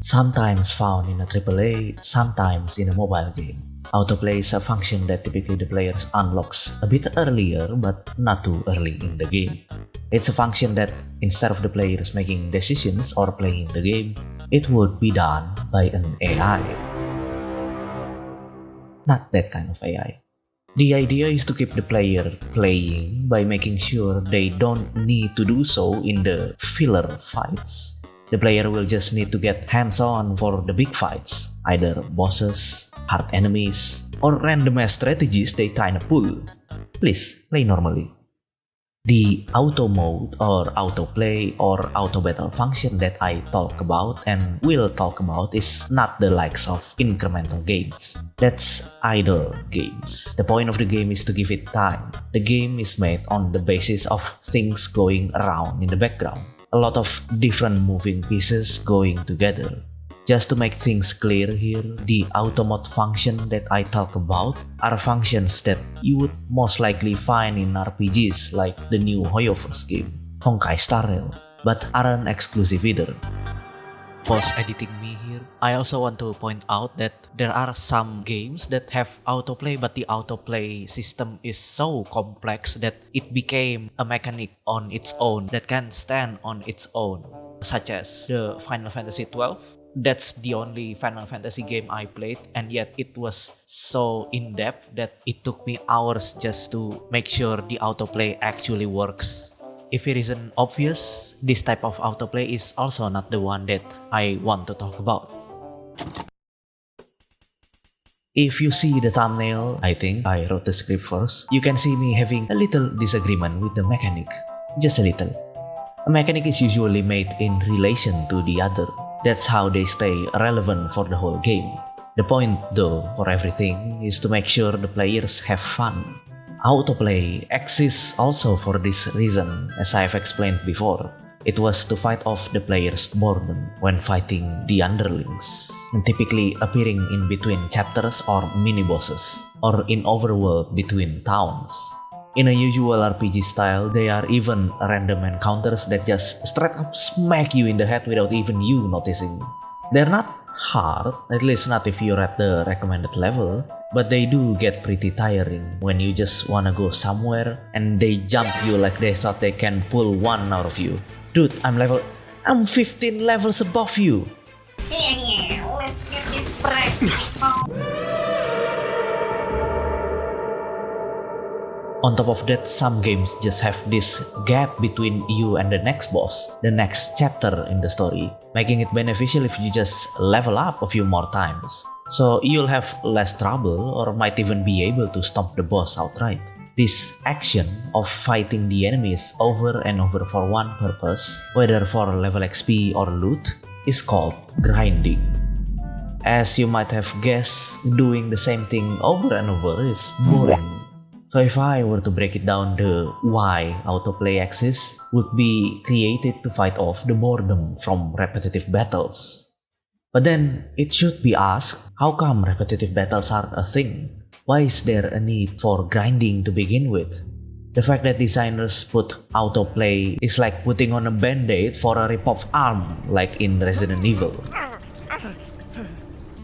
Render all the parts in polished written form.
Sometimes found in a AAA, sometimes in a mobile game. Autoplay is a function that typically the players unlocks a bit earlier but not too early in the game. It's a function that instead of the players making decisions or playing the game, it would be done by an AI. Not that kind of AI. The idea is to keep the player playing by making sure they don't need to do so in the filler fights. The player will just need to get hands-on for the big fights, either bosses, hard enemies, or random-ass strategies they tryna pull. Please, play normally. The auto mode or autoplay or auto battle function that I talk about and will talk about is not the likes of incremental games. That's idle games. The point of the game is to give it time. The game is made on the basis of things going around in the background. A lot of different moving pieces going together. Just to make things clear here, the auto mode function that I talk about are functions that you would most likely find in RPGs like the new Hoyoverse game, Honkai Star Rail, but aren't exclusive either. Post editing me here, I also want to point out that there are some games that have autoplay, but the autoplay system is so complex that it became a mechanic on its own that can stand on its own, such as the Final Fantasy XII. That's the only Final Fantasy game I played, and yet it was so in-depth that it took me hours just to make sure the autoplay actually works. If it isn't obvious, this type of autoplay is also not the one that I want to talk about. If you see the thumbnail, I think I wrote the script first, you can see me having a little disagreement with the mechanic. Just a little. A mechanic is usually made in relation to the other. That's how they stay relevant for the whole game. The point, though, for everything is to make sure the players have fun. Autoplay exists also for this reason, as I've explained before. It was to fight off the player's boredom when fighting the underlings, and typically appearing in between chapters or mini-bosses, or in overworld between towns. In a usual RPG style, there are even random encounters that just straight up smack you in the head without even you noticing. They're not hard, at least not if you're at the recommended level, but they do get pretty tiring when you just wanna go somewhere and they jump you like they thought they can pull one out of you. Dude, I'm 15 levels above you. Yeah, let's get this break. On top of that, some games just have this gap between you and the next boss, the next chapter in the story, making it beneficial if you just level up a few more times. So you'll have less trouble or might even be able to stomp the boss outright. This action of fighting the enemies over and over for one purpose, whether for level XP or loot, is called grinding. As you might have guessed, doing the same thing over and over is boring. So if I were to break it down, the why autoplay exists would be created to fight off the boredom from repetitive battles. But then it should be asked, how come repetitive battles are a thing? Why is there a need for grinding to begin with? The fact that designers put autoplay is like putting on a band-aid for a rip-off arm, like in Resident Evil.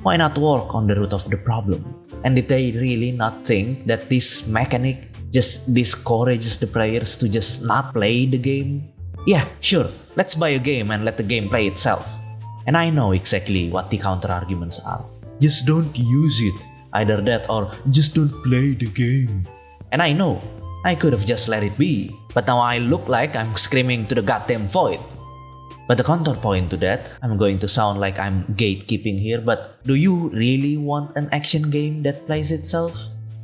Why not work on the root of the problem? And did they really not think that this mechanic just discourages the players to just not play the game? Yeah, sure, let's buy a game and let the game play itself. And I know exactly what the counter-arguments are. Just don't use it. Either that or just don't play the game. And I know, I could have just let it be. But now I look like I'm screaming to the goddamn void. But the counterpoint to that, I'm going to sound like I'm gatekeeping here, but do you really want an action game that plays itself?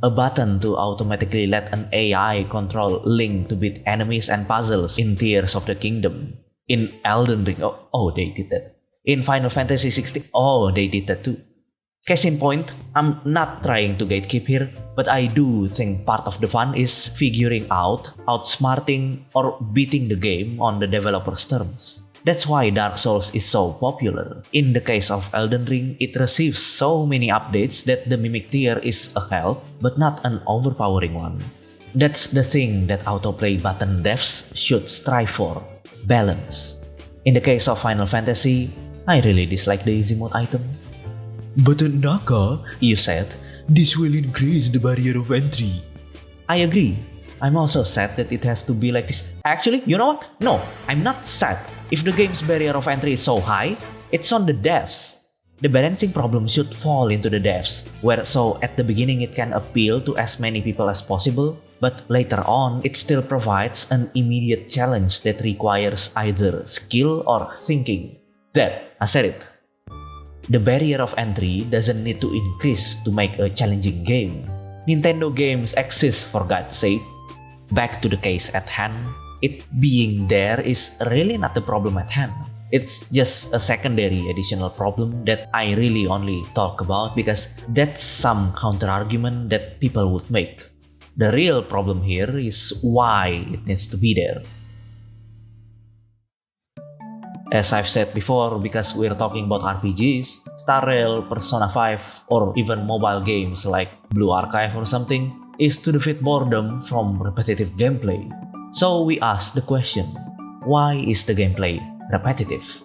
A button to automatically let an AI control Link to beat enemies and puzzles in Tears of the Kingdom. In Elden Ring, oh they did that. In Final Fantasy XVI, oh they did that too. Case in point, I'm not trying to gatekeep here, but I do think part of the fun is figuring out, outsmarting, or beating the game on the developer's terms. That's why Dark Souls is so popular. In the case of Elden Ring, it receives so many updates that the Mimic Tear is a help, but not an overpowering one. That's the thing that autoplay button devs should strive for: balance. In the case of Final Fantasy, I really dislike the easy mode item. But Naka, you said, this will increase the barrier of entry. I agree. I'm also sad that it has to be like this. Actually, you know what? No, I'm not sad. If the game's barrier of entry is so high, it's on the devs. The balancing problem should fall into the devs, where so at the beginning it can appeal to as many people as possible, but later on it still provides an immediate challenge that requires either skill or thinking. There, I said it. The barrier of entry doesn't need to increase to make a challenging game. Nintendo games exist for God's sake. Back to the case at hand, it being there is really not the problem at hand. It's just a secondary additional problem that I really only talk about because that's some counter-argument that people would make. The real problem here is why it needs to be there. As I've said before, because we're talking about RPGs, Star Rail, Persona 5, or even mobile games like Blue Archive or something, is to defeat boredom from repetitive gameplay. So we ask the question, why is the gameplay repetitive?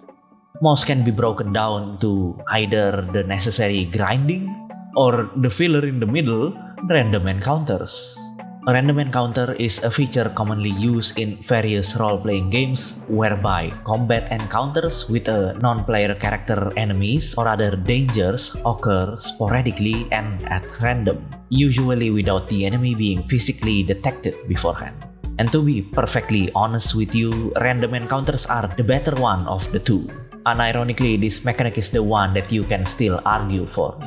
Most can be broken down to either the necessary grinding or the filler in the middle, random encounters. A random encounter is a feature commonly used in various role-playing games whereby combat encounters with a non-player character enemies or other dangers occur sporadically and at random, usually without the enemy being physically detected beforehand. And to be perfectly honest with you, random encounters are the better one of the two. Unironically, this mechanic is the one that you can still argue for.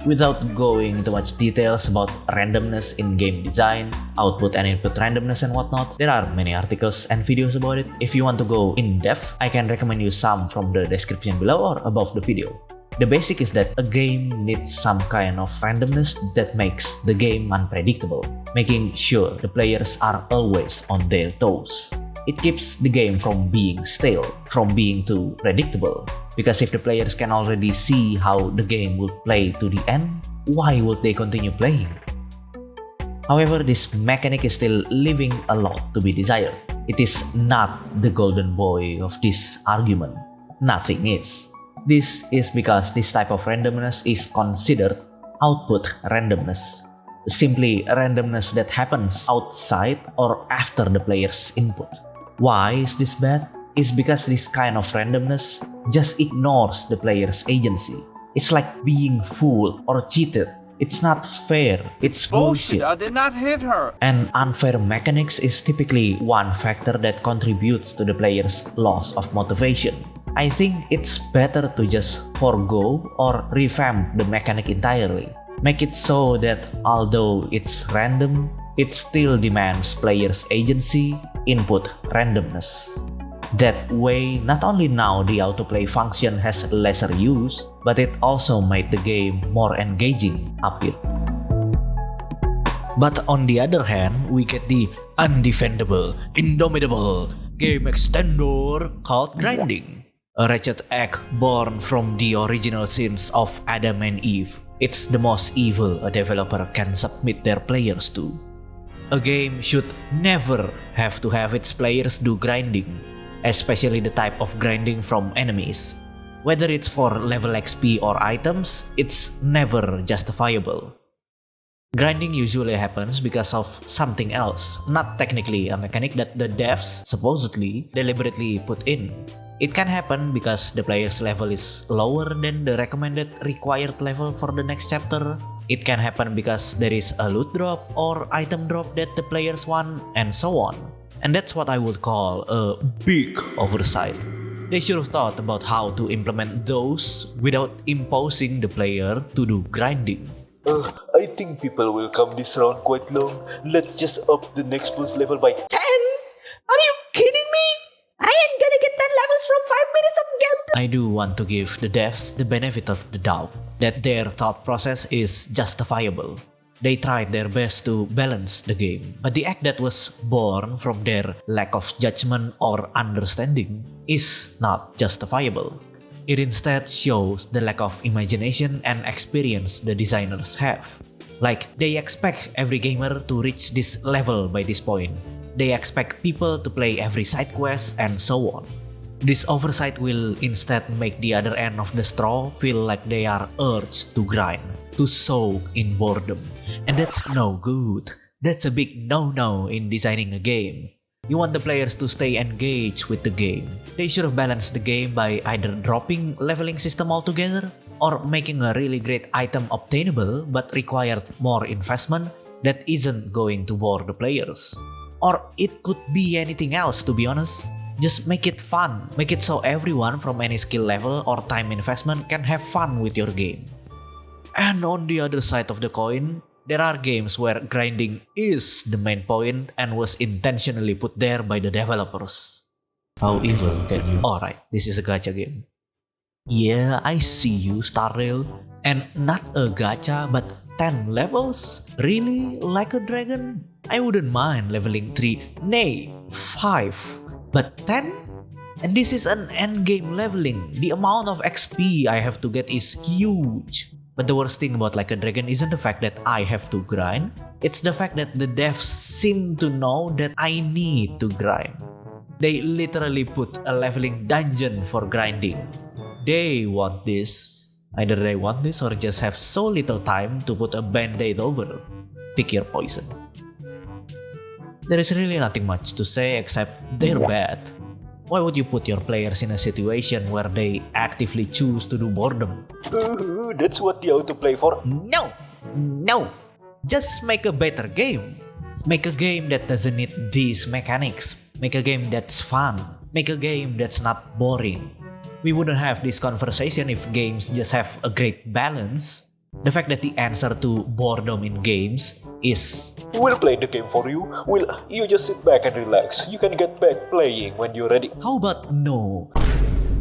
Without going into much details about randomness in game design, output and input randomness and whatnot, there are many articles and videos about it. If you want to go in depth, I can recommend you some from the description below or above the video. The basic is that a game needs some kind of randomness that makes the game unpredictable, making sure the players are always on their toes. It keeps the game from being stale, from being too predictable. Because if the players can already see how the game will play to the end, why would they continue playing? However, this mechanic is still leaving a lot to be desired. It is not the golden boy of this argument. Nothing is. This is because this type of randomness is considered output randomness. Simply randomness that happens outside or after the player's input. Why is this bad? It's because this kind of randomness just ignores the player's agency. It's like being fooled or cheated. It's not fair. It's bullshit. I did not hit her. And unfair mechanics is typically one factor that contributes to the player's loss of motivation. I think it's better to just forego or revamp the mechanic entirely. Make it so that although it's random, it still demands players' agency, input randomness. That way, not only now the autoplay function has lesser use, but it also made the game more engaging upbeat. But on the other hand, we get the undefendable, indomitable game extender called grinding. A wretched egg born from the original sins of Adam and Eve. It's the most evil a developer can submit their players to. A game should never have to have its players do grinding, especially the type of grinding from enemies. Whether it's for level XP or items, it's never justifiable. Grinding usually happens because of something else, not technically a mechanic that the devs supposedly deliberately put in. It can happen because the player's level is lower than the recommended required level for the next chapter. It can happen because there is a loot drop or item drop that the players want, and so on. And that's what I would call a big oversight. They should have thought about how to implement those without imposing the player to do grinding. I think people will come this round quite long. Let's just up the next boss level by 10. Are you kidding me? I ain't gonna get 10 levels from 5 minutes of gameplay. I do want to give the devs the benefit of the doubt that their thought process is justifiable. They tried their best to balance the game, but the act that was born from their lack of judgment or understanding is not justifiable. It instead shows the lack of imagination and experience the designers have. Like, they expect every gamer to reach this level by this point. They expect people to play every side quest and so on. This oversight will instead make the other end of the straw feel like they are urged to grind, to soak in boredom. And that's no good. That's a big no-no in designing a game. You want the players to stay engaged with the game. They should have balanced the game by either dropping leveling system altogether or making a really great item obtainable but required more investment that isn't going to bore the players. Or it could be anything else, to be honest. Just make it fun. Make it so everyone from any skill level or time investment can have fun with your game. And on the other side of the coin, there are games where grinding is the main point and was intentionally put there by the developers. How evil can you? Alright, this is a gacha game. Yeah, I see you, Starrail. And not a gacha, but 10 levels? Really? Like a dragon? I wouldn't mind leveling 3, nay, 5. But 10? And this is an endgame leveling. The amount of XP I have to get is huge. But the worst thing about Like a Dragon isn't the fact that I have to grind. It's the fact that the devs seem to know that I need to grind. They literally put a leveling dungeon for grinding. They want this. Either they want this or just have so little time to put a band-aid over. Pick your poison. There is really nothing much to say except they're bad. Why would you put your players in a situation where they actively choose to do boredom? That's what the autoplay for. No! No! Just make a better game. Make a game that doesn't need these mechanics. Make a game that's fun. Make a game that's not boring. We wouldn't have this conversation if games just have a great balance. The fact that the answer to boredom in games is We'll play the game for you. You just sit back and relax. You can get back playing when you're ready. how about no?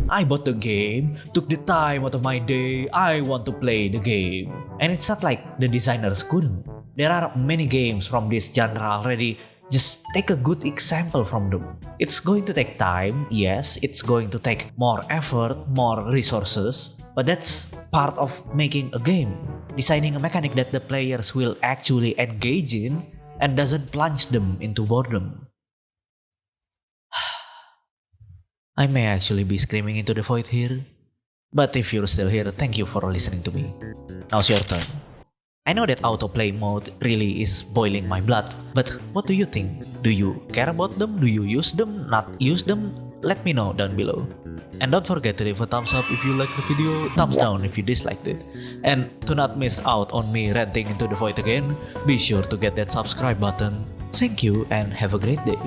I bought the game, took the time out of my day, I want to play the game. And it's not like the designers couldn't. There are many games from this genre already. Just take a good example from them. It's going to take time, yes, it's going to take more effort, more resources, but that's part of making a game. Designing a mechanic that the players will actually engage in and doesn't plunge them into boredom. I may actually be screaming into the void here, but if you're still here, thank you for listening to me. Now's your turn. I know that autoplay mode really is boiling my blood, but what do you think? Do you care about them? Do you use them? Not use them? Let me know down below. And don't forget to leave a thumbs up if you liked the video, thumbs down if you disliked it. And to not miss out on me ranting into the void again, be sure to get that subscribe button. Thank you and have a great day.